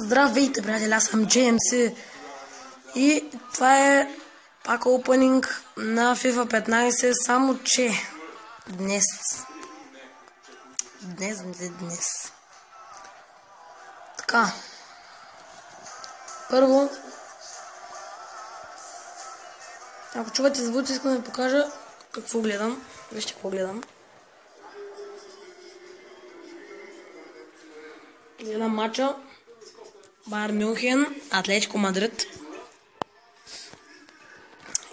Здравейте, приятели, аз съм JMC и това е пак опенинг на FIFA 15, само че днес. Така. Първо, ако чувате звуци, искам да ви покажа какво гледам. Вижте какво гледам. Гледам матча Байерн Мюнхен, Атлетико Мадрид.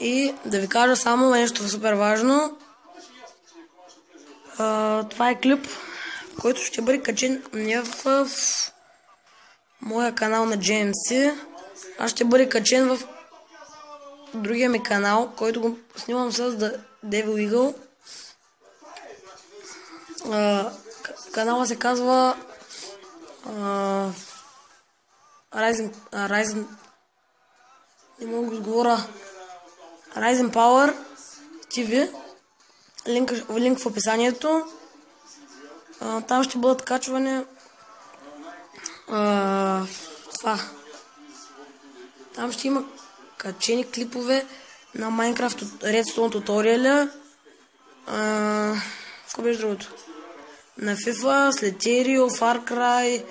И да ви кажа само нещо супер важно. Това е клип, който ще бъде качен не в моя канал на JMC, а ще бъде качен в другия ми канал, който го снимам с Devil Eagle. Канала се казва Rising не мога да говоря Rising Power TV. Линк в описанието. Там ще бъдат качване там ще има качени клипове на Minecraft Redstone туториаля. Какво беше другото? На FIFA, Sleterio, Far Cry,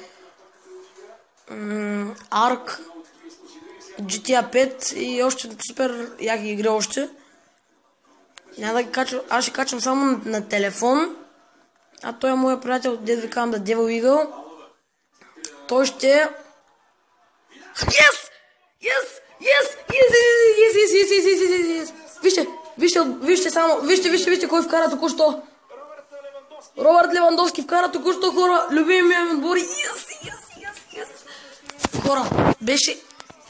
Ark, GTA 5 и още супер яки игри още. Няма да ги качвам, аз ще качвам само на телефон, а той е моят приятел, дед ви казвам, да Devil Eagle. Той ще... Yes! Вижте кой вкара току-що. Робърт Левандовски вкара току-що, хора. Любимия ми отбор. Yes! Хора, беше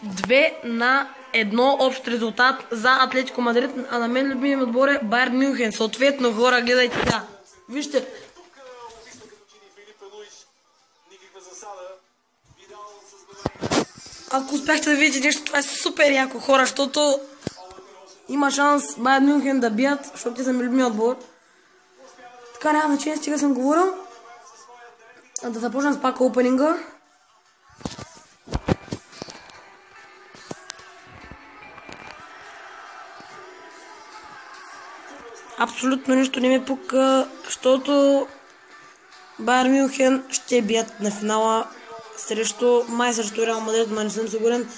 2-1 общ резултат за Атлетико Мадрид, а на мен любимия ми отбор е Байерн Мюнхен. Съответно, хора, гледайте сега. Вижте. Ако успяхте да видите нещо, това е супер яко, хора, защото има шанс Байерн Мюнхен да бият, защото те са ми любимия отбор. Така, няма значение, стига съм говорил. Да започнем с пак опенинга. Абсолютно нищо не ми пука, защото Байерн Мюнхен ще бият на финала срещу Реал Мадрид, но не съм сигурен.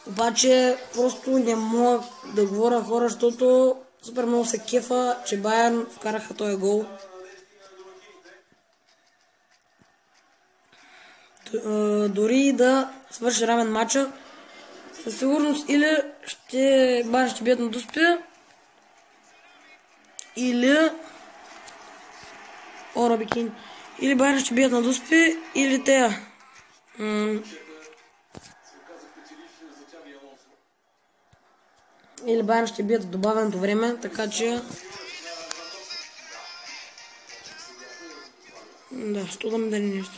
Обаче просто не мога да говоря, хора, защото супер много се кефа, че Байерн вкараха този гол. Дори да свърши равен матча, със сигурност или Байерн ще бият на дуспи, или или Байерн ще бият на дуспи, или тея. Или Байерн ще бият в добавеното време, така че... Да, що да ми даде нещо.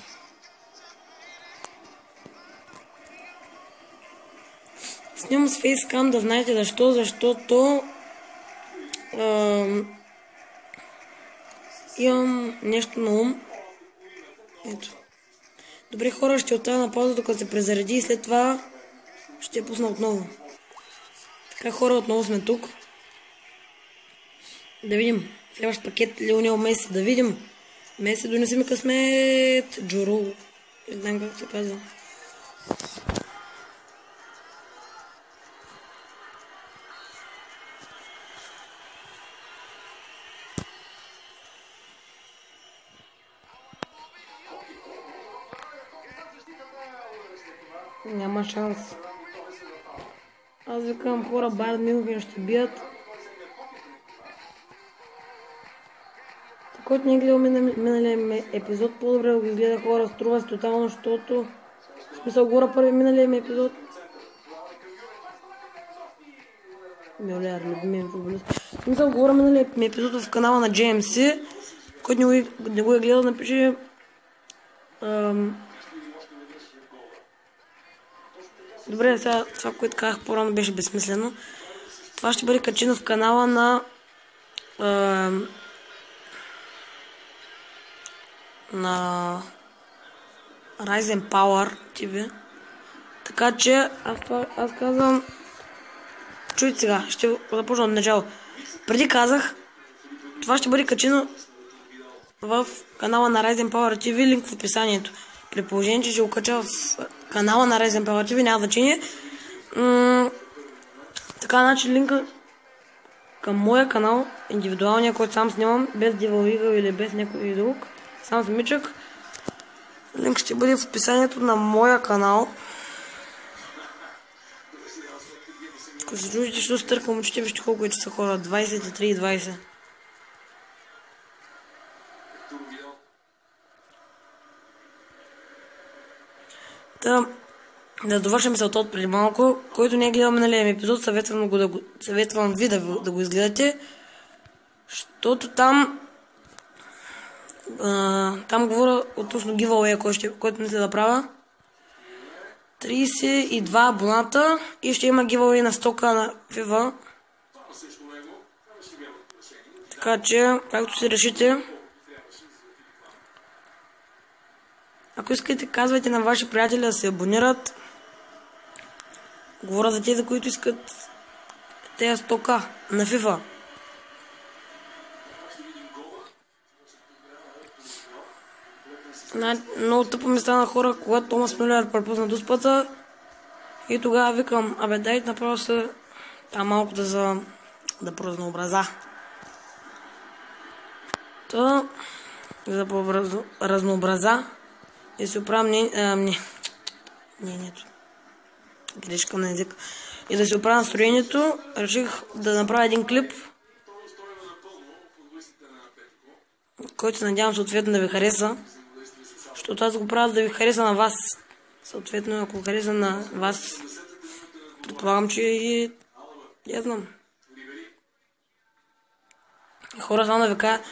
Снимам с фейскам, да знаете защо, защото имам нещо на ум. Ето. Добре, хора, ще оставя на пауза, докато се презареди и след това ще я пусна отново. Така, хора, отново сме тук. Да видим. Следващ пакет Лионел Меси. Да видим. Меси, донеси ми късмет. Джоро. Не знам как се казва. Няма шанс. Аз викам, хора, Байерн Мюнхен ще бият. Който не е гледал миналия епизод, по-добре го изгледа, хора, струва се тотално, защото в смисъл говоря първи миналия ми епизод. Мюлер, любимия футболист. В смисъл говоря миналия ми епизод в канала на JMC, който не го е гледал, напиши добре, сега това, което казах по-рано, беше безсмислено. Това ще бъде качено в канала на Rising Power TV. Така че аз казвам... Чуйте сега, ще започна от начало. Преди казах, това ще бъде качено в канала на Ryzen Power TV, линк в описанието. При положение, че ще го кача в канала на Ryzen Power TV, няма значение. Така, значи линка към моя канал, индивидуалния, който сам снимам, без дивалвигъл или без някой друг, сам самичък. Линк ще бъде в описанието на моя канал. Ако се чудите, що се търкам очите, вижте колко е часа, хора. 23:20. Да довършим мисълта от преди малко. Който не е гледал миналия ми епизод, съветвам ви да го изгледате. Защото там говоря относно giveaway, който мисля да правя. 32 абоната и ще има giveaway на 100k на FIFA. Така че, както си решите. Ако искате, казвайте на ваши приятели да се абонират. Говоря за тези, които искат тези 100k на FIFA. Много тъпо ми стана, хора, когато Томас Мюлер пропусна дуспата. И тогава викам, дайте направо се там малко да поразнообраза. За разнообраза и си оправям мнението. Грешка на език. И да си оправя настроението, реших да направя един клип, който се надявам съответно да ви хареса. Защото аз го правя да ви хареса на вас. Съответно, ако хареса на вас, предполагам, че и я знам. Хора, само да ви кажа,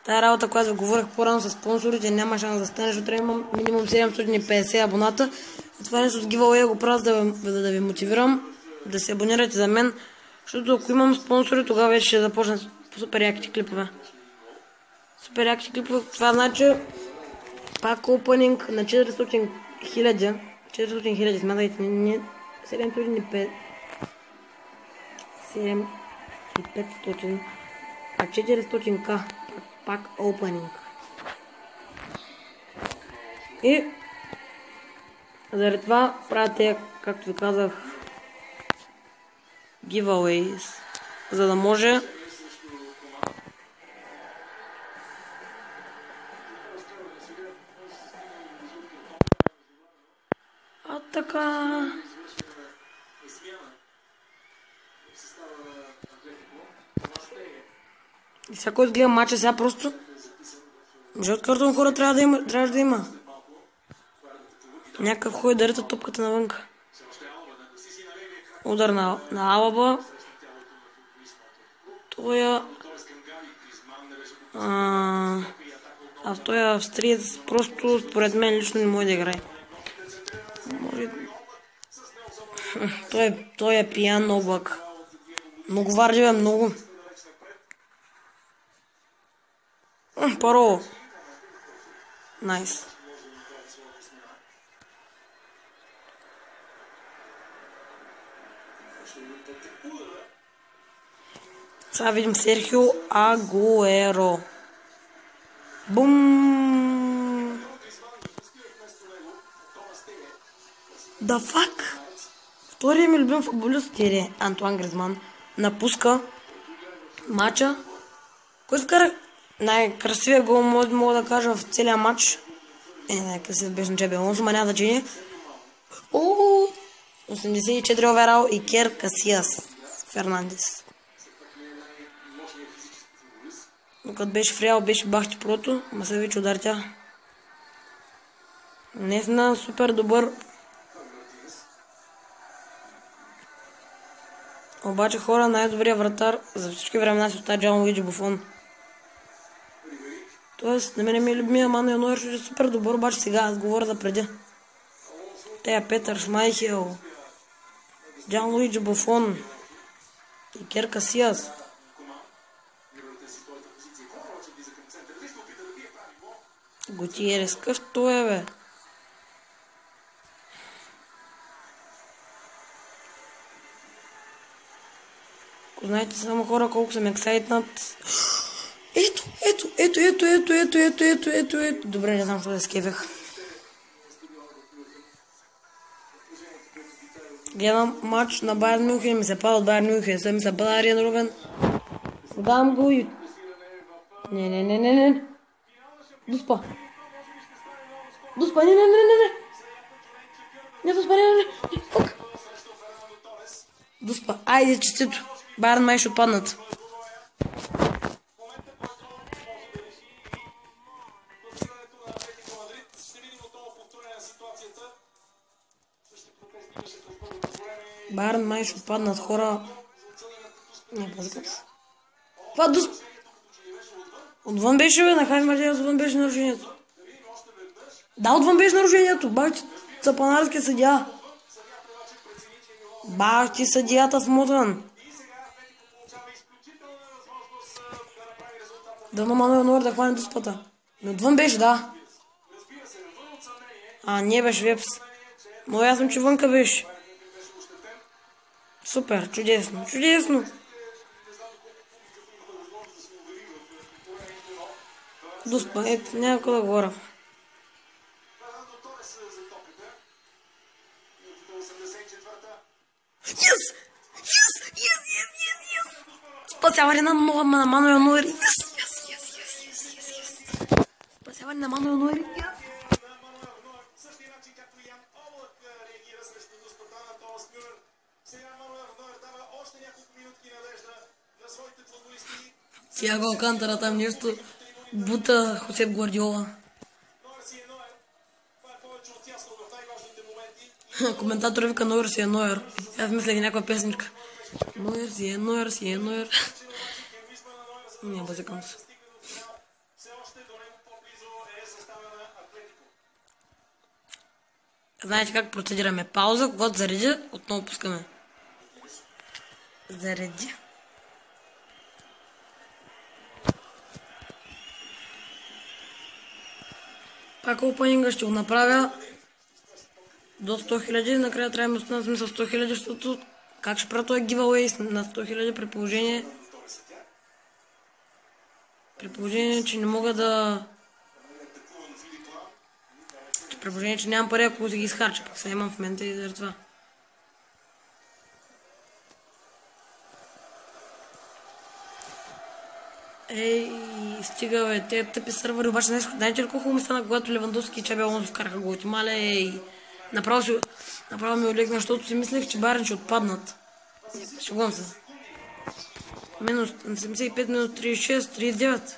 тая работа, която ви говорих по-рано с спонсорите, няма шанс да стане, защото имам минимум 750 абоната. И това нещо от giveaway го правя да ви мотивирам да се абонирате за мен, защото ако имам спонсори, тогава вече ще започна супер яките клипове. Супер яките клипове, това значи пак опенинг на 400 000. 400 000, смятайте, не 705. 7500, а 400k пак опенинг. И заради това правя, както ви казах, giveaways, за да може така. И сега който гледа мача, сега просто жълт картон, хора, трябва да има. Някакъв хой да ръта топката навънка. Удар на Алаба. Тоя той австриец просто според мен лично не може да играе. Той е пиян облак. Много вардив е, много. Паро. Найс. Сега видим Серхио Агуеро. Бум! Да фак! Вторият ми любим футболист Антуан Гризман напуска матча, който вкара най-красивия гол, мога да кажа, в целия матч. Най-красивия беше на Джаби Алонсо, ма няма значение. 84 оверал и Кер Касиас Фернандес. Докато беше в Реал, беше бахти прото, Масевич удартя. Наистина супер добър. Обаче, хора, най-добрият вратар за всички времена си остава Джанлуиджи Буфон. Тоест, на мен ми е любимия Мануел Нойер, ще е супер добър, обаче сега аз говоря за преди. Тея Петър Шмайхел, Джанлуиджи Буфон и Кер Касиас. Готиерес, къв той е, бе? Ако знаете само хора колко съм ексайтнат. Ето. Добре, не знам, що да скефех. Гледам матч на Байерн Мюнхен, ми се пада от Байерн Мюнхен, сега ми се пада Ариен Рубен. Дам го и... Не. Дуспа, не. Не, Дуспа, не. Фук. Дуспа, айде, честито. Байерн май ще отпаднат. Байерн май ще отпаднат, хора. Не, пазикам се. Това Дуспа. Отвън беше, бе, на Хави Матеус, отвън беше нарушението. Да, отвън беше нарушението. Бах ти цапанарския съдия. Бах ти съдията смотан. Дано Мануел Нойер да хване Дуспата. Но отвън беше, да. Не беше вепс. Но ясно, че вънка беше. Супер, чудесно. Дуспа, ето, няма какво да говоря. Yes! Спасяване на Мануел Нойер. Спасяване на Мануел Нойер. Тиаго Алкантара там нещо бута Хосеп Гвардиола. Коментатор вика Нойер си е Нойер. Аз мисля ги някаква песничка. Нойер си е Нойер. Не, базикам се. Знаете как процедираме? Пауза, когато зареди, отново пускаме. Зареди. Пак опенинга ще го направя до 100 000, накрая трябва да останем с 100 000, защото как ще правя този giveaway на 100 000 при положение, че не мога да... При положение, че нямам пари, ако си ги изхарча, пък се имам в момента и заради това. Ей, стига, бе, те тъпи сървъри, обаче знаете ли колко ми стана, когато Левандовски и Чаби Алонсо вкараха голите? Мале, ей, направо ми олегна, защото си мислех, че Байерн ще отпаднат. Шегувам се. Минус 75, минус 36, 39.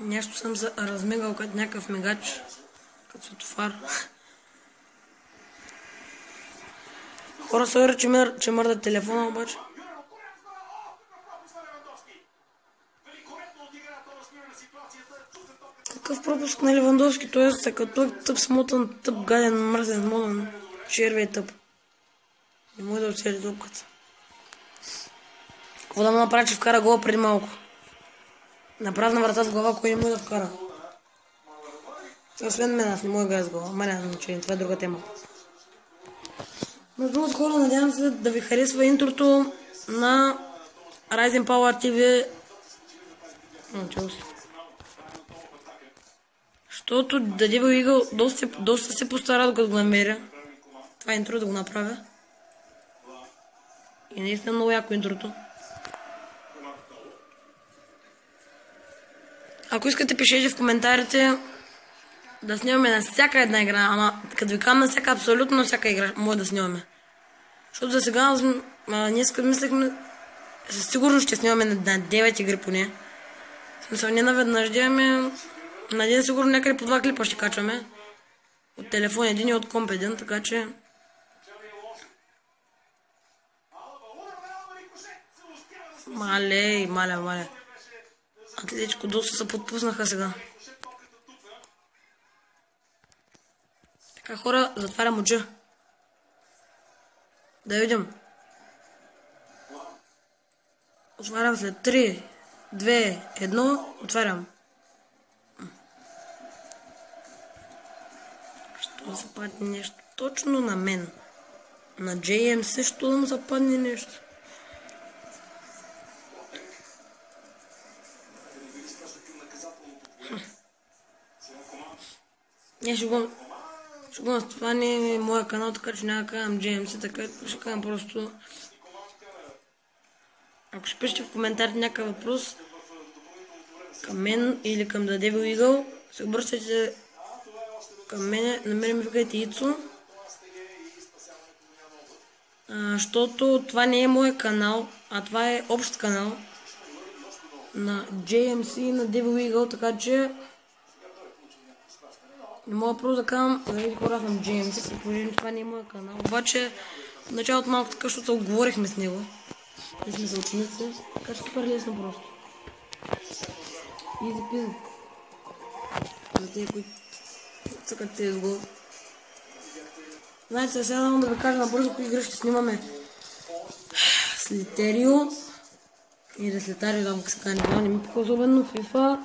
Нещо съм се размигал като някакъв мигач, като светофар. Хора са че мърдат телефона обаче. Какъв пропуск на Левандовски? Той е като тъп смотан, тъп гаден, мръсен, моден, червей тъп. Не може да оцели топката. Какво да му направи, че вкара гола преди малко? На празна врата с глава, кой не може да вкара. Освен мен, аз не мога да играя с глава. Ама няма значение, това е друга тема. Между другото, хора, надявам се да ви харесва интрото на Rising Power TV. Защото Devil Eagle доста се постара докато го намеря. Това интро да го направя. И наистина много яко интрото. Ако искате, пишете в коментарите да снимаме на всяка една игра, ама като ви казвам на всяка, абсолютно на всяка игра може да снимаме. Защото за сега ние мислехме, със сигурност ще снимаме на 9 игри поне. В смисъл, не наведнъж имаме, на ден сигурно някъде по 2 клипа ще качваме. От телефон един и от комп един, така че... Мале. Атлетико доста се подпуснаха сега. Така, хора, затварям очи. Да видим. Отварям след 3, 2, 1, отварям. Що западне нещо точно на мен? На JM също да му западне нещо. Не, шегувам, това не е моя канал, така че няма да казвам JMC, така ще казвам просто... Ако ще пишете в коментарите някакъв въпрос към мен или към The Devil Eagle, се обръщайте към мене, на мен ми викайте Ицо. Защото това не е мой канал, а това е общ канал на JMC и на Devil Eagle, така че не мога просто да казвам, да видите хора съм JMC, при положение, това не е мой канал. Обаче в началото малко така, защото се оговорихме с него. Не сме съученици, така че супер лесно просто. Изи пизи. За тези, които цъкат CSGO. Знаете, сега да ви кажа набързо кои игри ще снимаме. Слитерио. Или Слитарио, да как се казва, не ми пука особено. FIFA,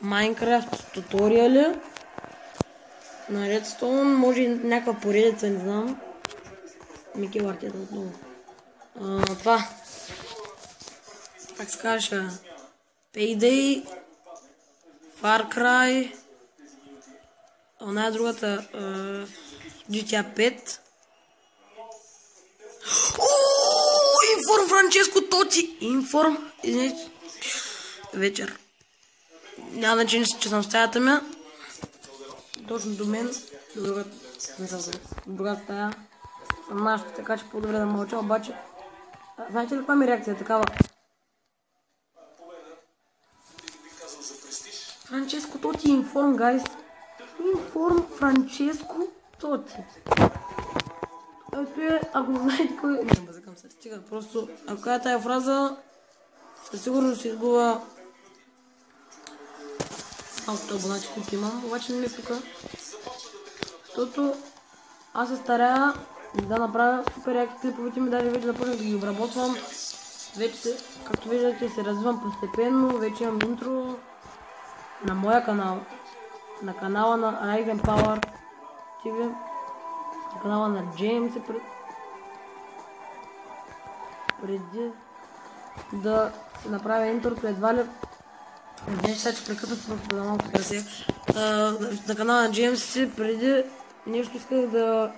Minecraft, туториали. На Redstone, може и някаква поредица, не знам. Микел Артета отново. Това. Как се каже? Payday, Far Cry, она е другата, GTA 5. Информ Франческо Тоти! Информ, извините, вечер. Няма значение, че съм в стаята ми. Точно до мен, до другата стая. Съм нашата, така че по-добре да мълча, обаче. Знаете ли каква ми реакция е такава? Франческо Тоти, информ, гайс. Информ Франческо Тоти. Ето е, ако знаете кой... Не, базикам се, стига, просто... Ако кажа тая фраза, със сигурност се изгува малкото абонати, които имам, обаче не ми пука. Защото аз се старая да направя супер яки клиповете ми, даже вече започнах да ги обработвам. Вече, както виждате, се развивам постепенно, вече имам интро на моя канал, на канала на Ryzen Power TV, на канала на JMC, преди да се направя интрото, едва ли днес сега ще прекъсна просто да малко красия. На канала на JMC преди нещо исках да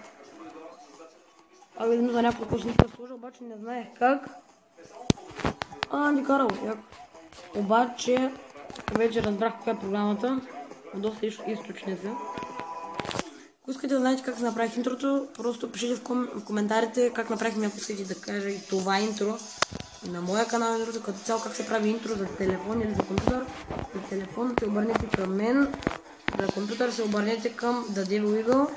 видим за няколко сника сложа, обаче не знаех как. Анди Карал, яко. Обаче вече разбрах каква е програмата, доста източници. Ако искате да знаете как се направих интрото, просто пишете в коментарите как направихме, ако искате да кажа и това интро. На моя канал интрото, като цяло как се прави интро за телефон или за компютър. За телефон се обърнете към мен, за компютър се обърнете към The Devil Eagle.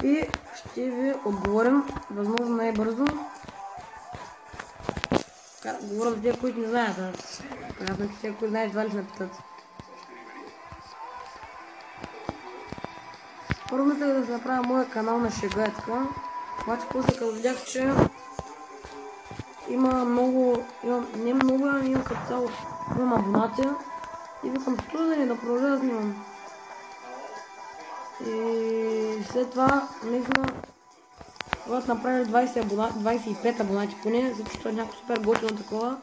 И ще ви отговорим възможно най-бързо. Говоря за тези, които не знаят. Казвам, че тези, които знаят, едва ли се напитат. Първо мислех да се направя моя канал на шега е така. Обаче после като видях, че има много, не много, ами имам като цяло, имам абонати. И викам, що да не да продължа да снимам. И след това, наистина, когато направили 25 абонати поне, защото е някакво супер готино такова.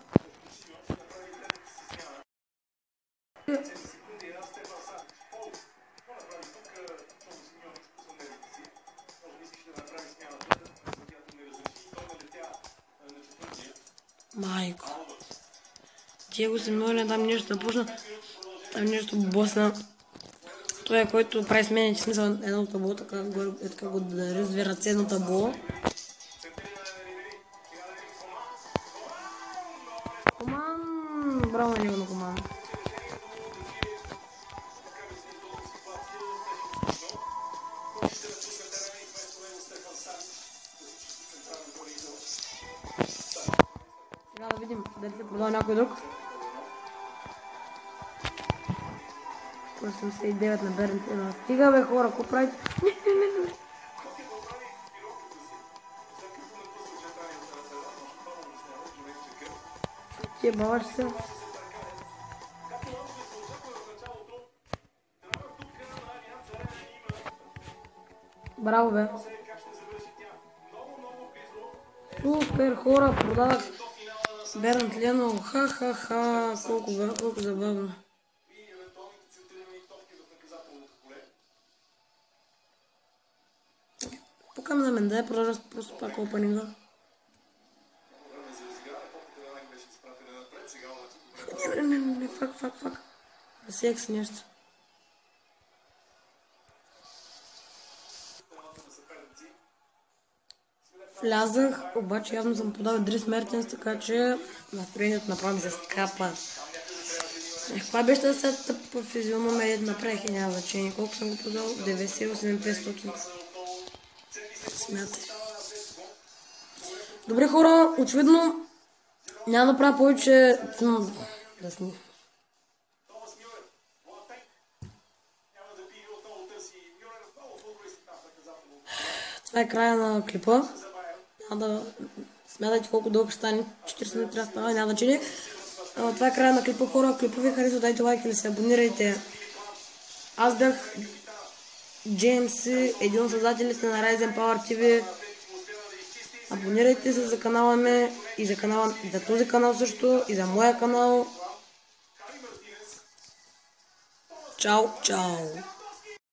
Майко. Диего Симеоне там нещо да пусна. Там нещо босна. Той е, който прави сменен, че смисъл едно табло, така го да разви ръце едно табло. Коман! Браво на него на коман. Сега да видим дали се продава някой друг. 89 на Бернтина. Стига бе хора, какво правите? Не. Ти баваш се. Браво, бе. Супер, хора, продават Бернт Лено. Ха-ха-ха, колко забавно. Покам на мен, да я продължа просто пак опенинга. Не, фак. Секс нещо. Влязах, обаче явно съм подал Дрис Мертенс, така че настроението направо ми се скапа. Това беше да се тъпа физиономия, направих и няма значение. Колко съм го продал? 98-500. Смятай. Добре, хора, очевидно няма да правя повече... Да сни. Това е края на клипа. Няма да смятайте колко дълго ще стане. 40 минути трябва да става, няма значение. Това е края на клипа, хора. Клипа ви харесва, дайте лайк или се абонирайте. Аз бях Джеймс, един от създателите на Ryzen Power TV. Абонирайте се за канала ми и за този канал също и за моя канал. Чао, чао!